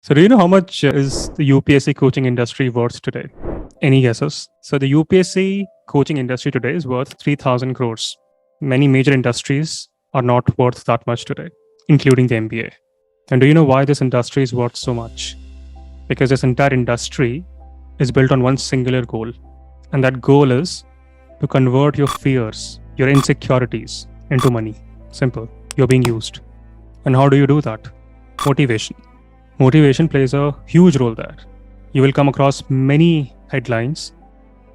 So, do you know how much is the UPSC coaching industry worth today? Any guesses? So, the UPSC coaching industry today is worth 3,000 crores. Many major industries are not worth that much today, including the MBA. And do you know why this industry is worth so much? Because this entire industry is built on one singular goal. And that goal is to convert your fears, your insecurities into money. Simple. You're being used. And how do you do that? Motivation. Motivation plays a huge role there. You will come across many headlines,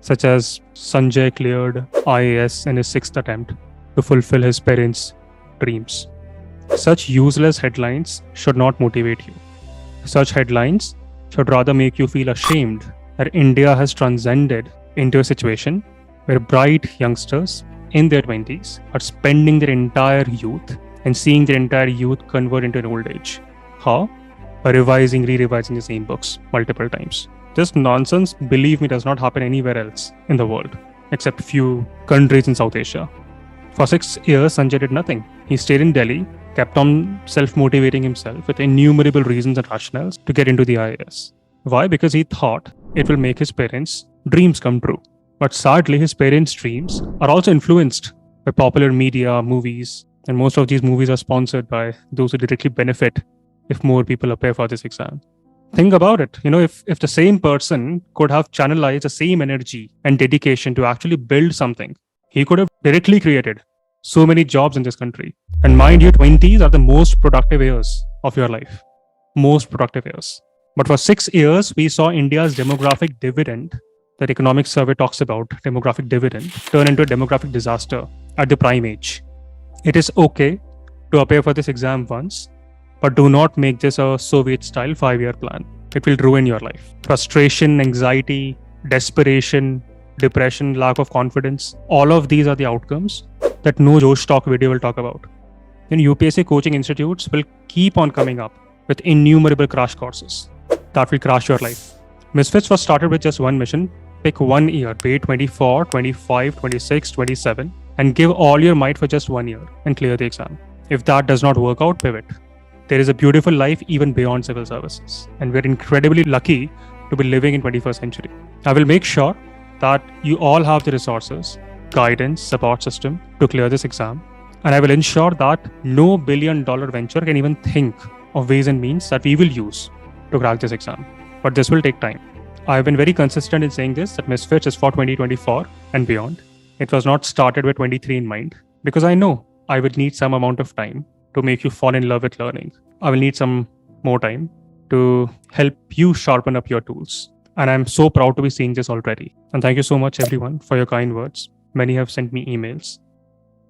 such as Sanjay cleared IAS in his sixth attempt to fulfill his parents' dreams. Such useless headlines should not motivate you. Such headlines should rather make you feel ashamed that India has transcended into a situation where bright youngsters in their 20s are spending their entire youth and seeing their entire youth convert into an old age. How? By revising, re-revising the same books multiple times. This nonsense, believe me, does not happen anywhere else in the world, except few countries in South Asia. For 6 years, Sanjay did nothing. He stayed in Delhi, kept on self-motivating himself with innumerable reasons and rationales to get into the IAS. Why? Because he thought it will make his parents' dreams come true. But sadly, his parents' dreams are also influenced by popular media, movies, and most of these movies are sponsored by those who directly benefit if more people appear for this exam. Think about it. If the same person could have channelized the same energy and dedication to actually build something, he could have directly created so many jobs in this country. And mind you, 20s are the most productive years of your life. Most productive years. But for 6 years, we saw India's demographic dividend, that economic survey talks about, demographic dividend, turn into a demographic disaster at the prime age. It is okay to appear for this exam once, but do not make this a Soviet-style 5-year plan. It will ruin your life. Frustration, anxiety, desperation, depression, lack of confidence, all of these are the outcomes that no Josh Talk video will talk about. UPSC coaching institutes will keep on coming up with innumerable crash courses that will crash your life. Misfits was started with just one mission. Pick 1 year, pay 24, 25, 26, 27, and give all your might for just 1 year and clear the exam. If that does not work out, pivot. There is a beautiful life even beyond civil services, and we're incredibly lucky to be living in 21st century. I will make sure that you all have the resources, guidance, support system to clear this exam, and I will ensure that no billion-dollar venture can even think of ways and means that we will use to crack this exam. But this will take time. I have been very consistent in saying this, that Misfits is for 2024 and beyond. It was not started with 23 in mind, because I know I will need some amount of time to make you fall in love with learning. I will need some more time to help you sharpen up your tools. And I'm so proud to be seeing this already. And thank you so much, everyone, for your kind words. Many have sent me emails.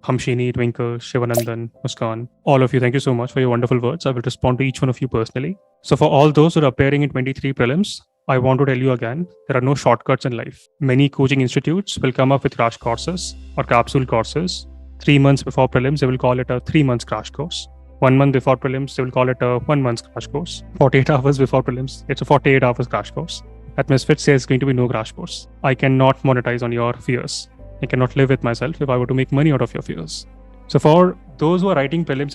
Hamshini, Twinkle, Shivanandan, Muskan, all of you, thank you so much for your wonderful words. I will respond to each one of you personally. So for all those who are appearing in 23 prelims, I want to tell you again, there are no shortcuts in life. Many coaching institutes will come up with crash courses or capsule courses. 3 months before prelims, they will call it a 3-month crash course. 1 month before prelims, they will call it a 1-month crash course. 48 hours before prelims, it's a 48 hours crash course. At Misfits, there's going to be no crash course. I cannot monetize on your fears. I cannot live with myself if I were to make money out of your fears. So for those who are writing prelims